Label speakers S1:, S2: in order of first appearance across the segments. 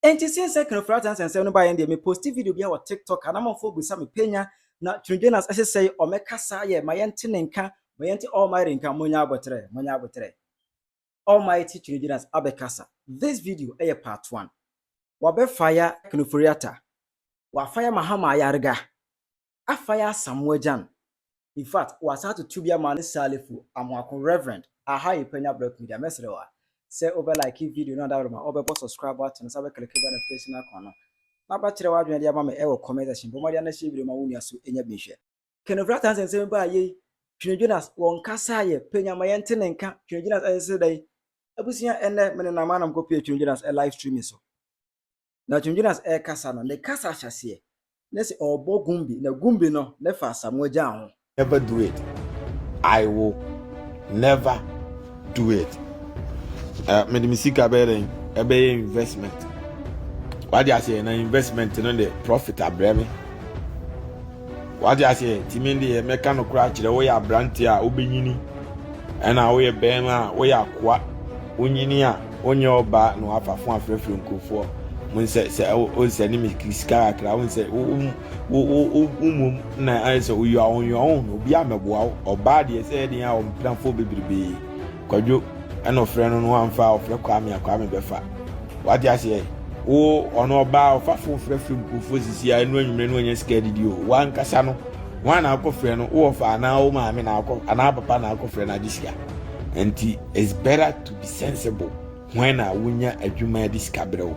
S1: Enti since second for and 7 by me post video bi on TikTok and am for bisa me Penyah na Twene Jonas say o meka sa ye mayente nenka mayente almighty nka monya abotre almighty Twene Jonas abekasa. This video is part 1 wabe fire Ofori Atta wa fire Mahama Ayariga afire Asamoah Gyan. In fact was how to tubia man Salifu Amoako Reverend aha Penyah block media mesrewa. Say over like video no that over subscribe button sabe click notification icon na ba kire wadwen dia ma me e wo comment section bo ma dia na share video ma woni aso enya bi hwe Ofori Atta nsensem ba ye Twene Jonas won kasa ye Penyah ma yente nenka Twene Jonas ase dai abusia ene me na manam ko page Twene Jonas e live streaming so na Twene Jonas e kasa no ne kasa hyase na se obo gumbi na gumbi no ne fa Asamoah Gyan ho.
S2: Never do it. I will never do it. Medimisika be investment. What do I say? An investment in the profit abremi. What do I say? Timindi mechanical crash the way a brantia ubinyini. And a way bema way a qua unyinia on your bar no afa fun afrefre nkofo. Mun say o send me kiska kra mun say na I say you are on your own obi ameboa oba de say dey am plan for bebrebe. Kwadwo and of friend no one file of Kwame Befa. What I say? Oh, on our bar of a full freshman who see I know you scared you. One Casano, one alcohol friend, or for an hour, mammy, another pan alcohol friend. Adisia. And it is better to be sensible when I win ya a Juma discabro.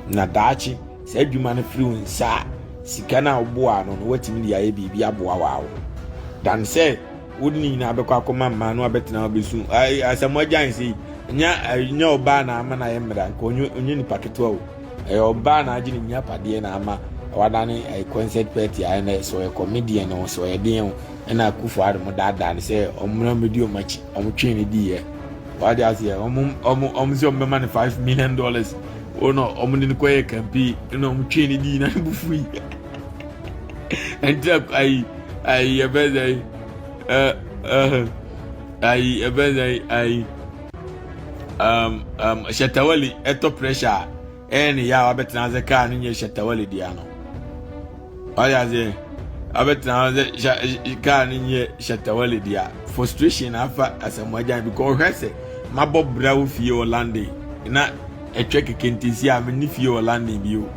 S2: Nadachi said you man flew sa Sikana Boan on what media be a boa. Dan said, wouldn't you have a command man or better now be soon? Asamoah Gyan say, no banner, man, I am onion packet 12. A banner, Jim Yapadiana, Wadani, a concert petty, and so a comedian or so a deal, and I could for my dad and say, medium much, Cheney dear. What does he almost money $5 million? Oh no, in the can be, Cheney dean and free. And I Shatawali eto pressure any ya abetna ze car nye Shatawali diano oya ze abetna ze car nye Shatawali dia frustration afa Asamoah Gyan because hwese mabo brawo fie Orlando na etweke kentisi a meni fie Orlando bio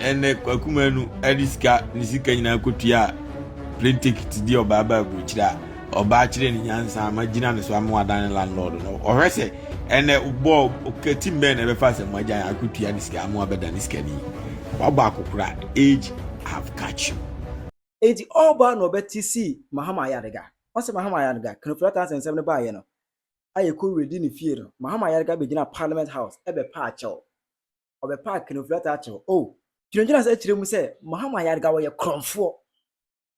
S2: ene kwakumanu ediska nisika nyina kotua plane ticket di obaba buchira oba chire ni nyansa magina ne so amwadan landlord no ohwese ene ubo okati mbe na be fa Asamoah Gyan akutua ni sika amu abeda ni sika ni waba akokura age have catch you
S1: Edi oba no betisi Mahama Ayariga onse Mahama Ayariga Ofori Atta nsensem ne ba ye no ayeko redi ni fie no Mahama Ayariga be gina Parliament House ebe pa acho obe pa Ofori Atta acho oh Twene Jonas achire mu se Mahama Ayariga wo ye kromfo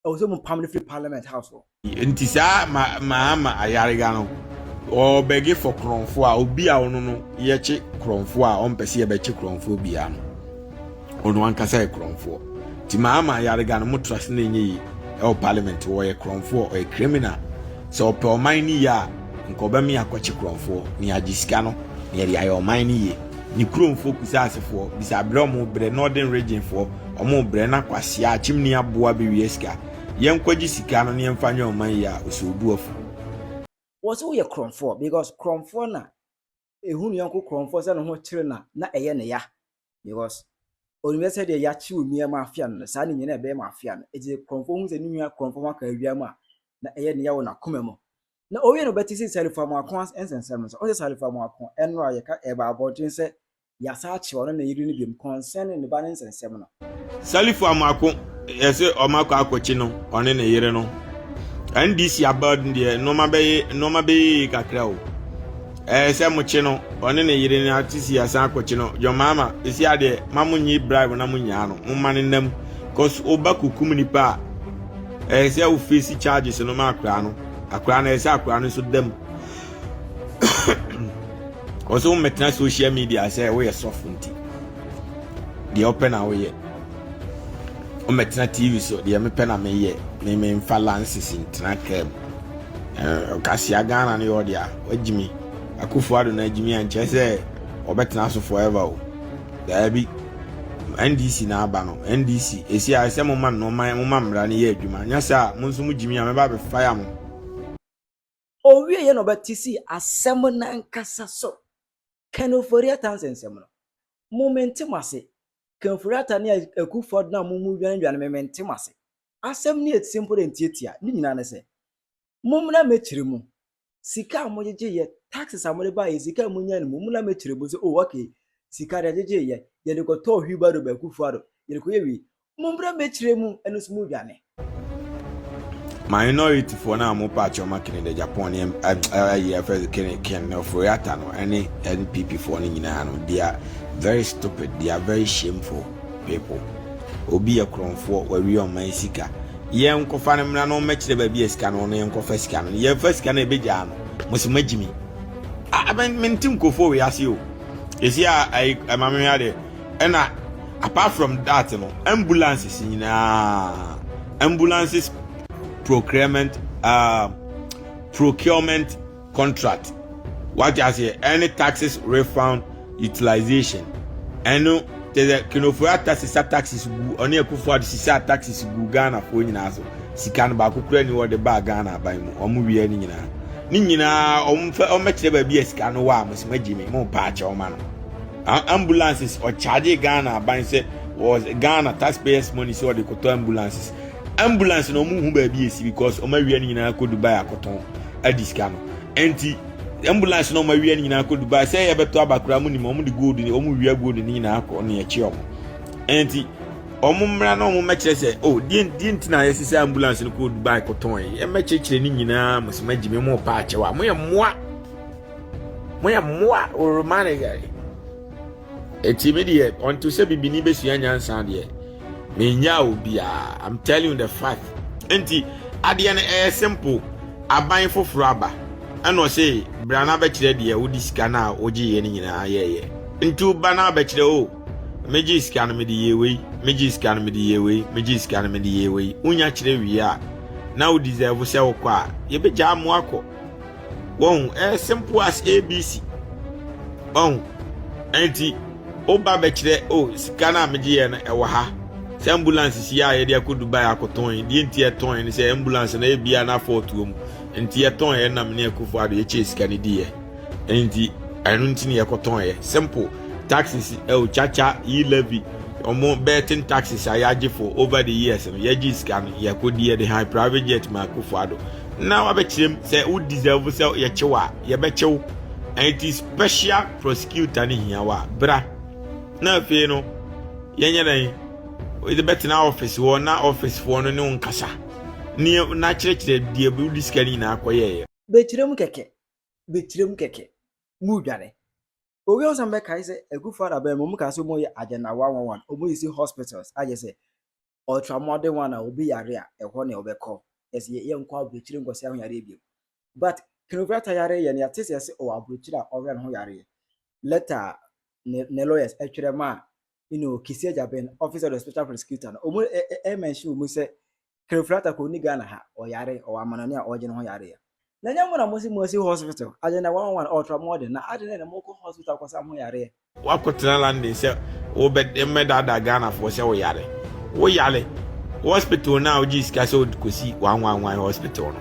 S1: also mu permanent Parliament House
S2: nti sa Mahama Ayariga no o begi for kromfo a obi a ono no ye che kromfo a on pese ye be che kromfo bia no ono ankasa e kromfo ti Mahama Ayariga no mutrust na enye yi e Parliament wo ye kromfo o e criminal so pe o man ni ya nko ba mi akwache kromfo ni agisika no ni ye ya o man ni ye ni kromfo kusa asefo bisa bre omo bre northern region fo omo bre na kwase a chimni aboa be wieska yenkwaji sika no ne yemfanya o man ya osubu afu
S1: was wo ye kromfo because kromfo na ehunu yanko kromfo se no ho kire na eye ne ya because onimese de ya chi onua ma afia no sa ne nyina ebe ma afia no eje kromfo hu se ne nua kromfo maka awia ma na eye ne ya wo na komemo na owie no betisi Salifu Amoako ensensem so o Salifu Amoako enro ayeka eba abodin se ya sa achi wono na yiri ni biem concern ne ba ensensem no
S2: Salifu Amoako yese Amoako akochi no one na yire no NDC about the normal be kakra o se mochi no one na yire ni atisi ya sa akochi no your mama isi ade mamunyi bribe na munya no mumane nam cause obakukum ni pa se u face charges no makra no akra na se akra no so dem also metna social media say we soft nti the open away o metna TV so the me pena me ye me mfalances intra kem kasia Ghana ne odia wagimi akufo ado na agimi anche say obetna so forever o Dabi NDC na aba no NDC esi a se mo man no man mo mamra ne ye adwuma nya sa mo nso mo jimi a me ba be fire mo
S1: owie ye no betisi asem na nkasa so kan Ofori Atta nsensem no moment mase kan Ofori Atta ne akufod na mo mu dwan moment mase asem ne et simple entiatia ni nyina ne se mumna mechiri mu sika amojeje ye taxes amore ba ye sika munya ne mumna mechiri mu so oh okay sika de jeje ye ye de ko to hwiba do ba akufod ye de ko ye wi mumna mechiri mu eno so mu dwane
S2: minority for na mo patch o makine de Japan ye first ken Ofori Atta no any NPP for ni nyina no they are very stupid, they are very shameful people. Obi akronfo wari on man sika ye nkofa ne mna no mekire ba bi esika no ne nkofa sika no ye fa sika na ebeja no musimagimi aben mentim kofo we ase o esi a amame ya de na apart from that no ambulances nyina ambulances procurement contract what you say any taxes refund utilization eno the Ofori Atta sisa taxes gu oni akufo ade sisa taxes gu Ghana fo nyina so sika no ba kokura ni wo de ba Ghana ban mu omu wie ni nyina omekire ba bi sika no wa musimagimi mo pa cha o ma no ambulances or charge Ghana ban say was Ghana taxpayers money so they koto ambulances ambulance no mu hu ba bi esi because o ma wie ni nyina ko Dubai akoton adisika no enti ambulance no ma wie ni nyina ko Dubai say ye beto abakura mu ni mo mu di gold ni o mu wie gold ni nyina ko ne echi o enti o mu mra no mu mekire say oh di ntina ye sisi ambulance no ko Dubai koton e mekire ni nyina musimagimi mo pa achewa mo ye moa o romane gari eti me die onto se bibini besua nyansa de me nya obia I'm telling you the fact enti ade na simple aban foforo aba eno say brana be kire de wodi sika na oje ye ni nyina ye nti ba na be kire o meji sika no me de ye wei meji sika no me de ye wei meji sika no me de ye wei unya kire wi a na o deserve se wo kwa ye be ja Amoako won simple as ABC on enti oba be kire o sika na meji ye na ewo ha se ambulance si ya ye de ko Dubai akoton di enti e ton ni se ambulance na e bia na fortuom enti e ton ye na me ne akufo ade che sika ni die enti anu ntini ye koton ye simple taxes o chacha e levy omo betting taxes ayaje for over the years no ye ji sika no ye ko die the high private jet ma akufo ado na wa be kirem se u deserve se ye chewa ye be chew enti special prosecutor ni hiawa bra na fe no ye nyere we the better na office wo na office for no ne nkasa ni na kire die bu diskani na akoye
S1: bekirem keke mu dwane owi osambe kai se agufara ba mu ka so mo ye agenda 111 omo isi hospitals aje se ultra modern one obi yare a eho ne obekọ ese ye nkwa abukire ngosi ahụ yare bi but Ofori Atta yare ye ne atese se o abukire a ọrịa no yare letter ne lawyers etwere ma Kisia Jaben officer of the special prosecutor omo mention omo se Ofori Atta ko ni Ghana ha o yare o amanane a oje no ho yare na nyamu na mosi hospital agenda 111 ultra modern na adene na moko hospital kwasa ho yare
S2: wakotena landing se wo be medada Ghana for se wo yare hospital na oji sika se kosi 111 hospital no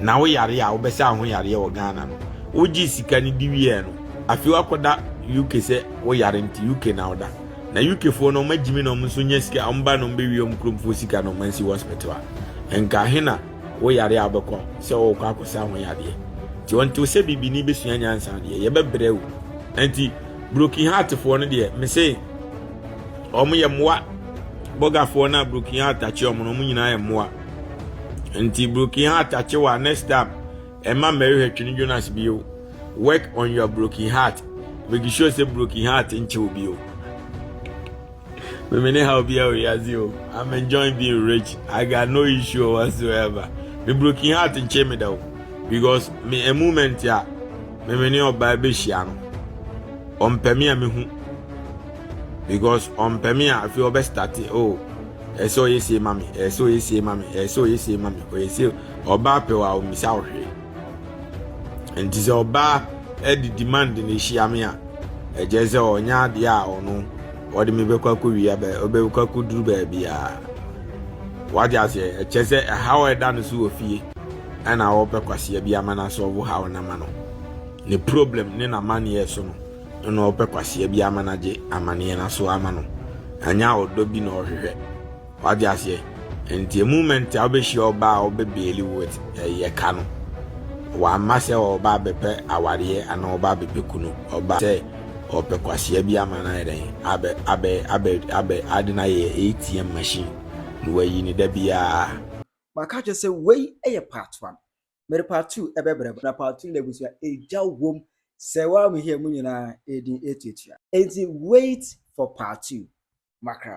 S2: na wo yare a wo be se ho yare wo Ghana no oji sika ni diwie no afi wakoda UK se wo yare nti UK na oda na UK fo no magimi no mso nya sika amba no be wi omkromfo sika no mansi hospital enka hena wo yare abekọ se wo kwa akosa ho yare ti wonto se bibini besua nyansa de ye bebrew enti broken heart for no de me say omo ye moa boga for na broken heart achi omo no nyina ye moa enti broken heart achi wa next time e ma Mary Twene Jonas bio work on your broken heart make sure say broken heart nche obi o me many how be o I'm enjoying being rich. I got no issue whatsoever. Me broken heart nche me da because me a moment ya me many oba be hia no ompemi a me hu because ompemi a fi obe start eso yesi mami o yesi oba pe wa o misa ohwe enti se oba e di demand ni hia me a ejeze onya de a ono ɔde me bɛkɔ akɔwia ɔbɛkɔ akɔduru baabi a wade aseɛ ɛkyɛ sɛ ɛhaw ɛda no so wɔ fie ɛna wɔpɛ kwaseɛ bi ama no asɔvo haw no ma no ne problem ne n'amanneɛ so no ɛna wɔpɛ kwaseɛ bi ama no agye amanneɛ no so ama no ɛnyɛ ɔdɔ bi na ɔhwehwɛ wade aseɛ nti moment a wobɛhyia ɔba a wobɛbeeli with ɛyɛ ka no wamma sɛ ɔba bɛpɛ awareɛ ana ɔba bɛpɛ kunu ɔba sɛ ɔpɛ kwaseɛ bi ama no abɛ ade no yɛ ATM machine na wayi ne da biara
S1: maka kyerɛ sɛ wei ɛyɛ part 1 mere part 2 ɛbɛbrɛ na part 2 na abusua ɛgya wom sɛ wa me here mu nyinaa ɛdin ɛtuatua enti wait for part 2 makra